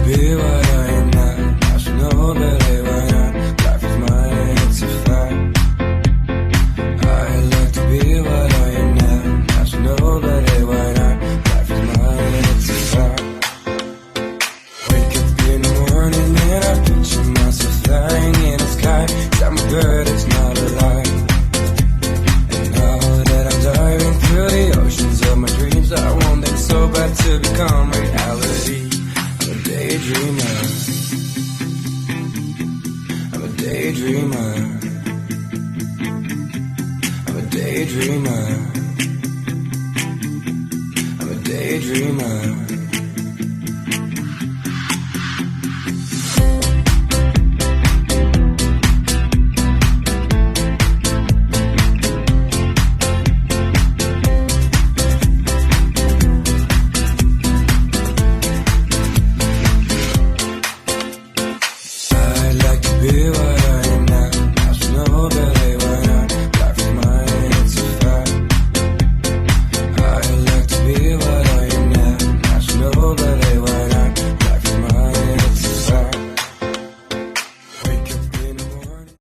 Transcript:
be what I am not. I should know, but hey, why not? Life is mine and it's a fact. I'd like to be what I am not. I should know, but hey, why not? Life is mine and it's a fact. Wake up in the morning and I picture myself flying in the sky. I'm a bird, it's not a lie. And now that I'm diving through the oceans of my dreams, I want them so bad to become reality. I'm a daydreamer. I'm a daydreamer. I'm a daydreamer. I'm a daydreamer. Be what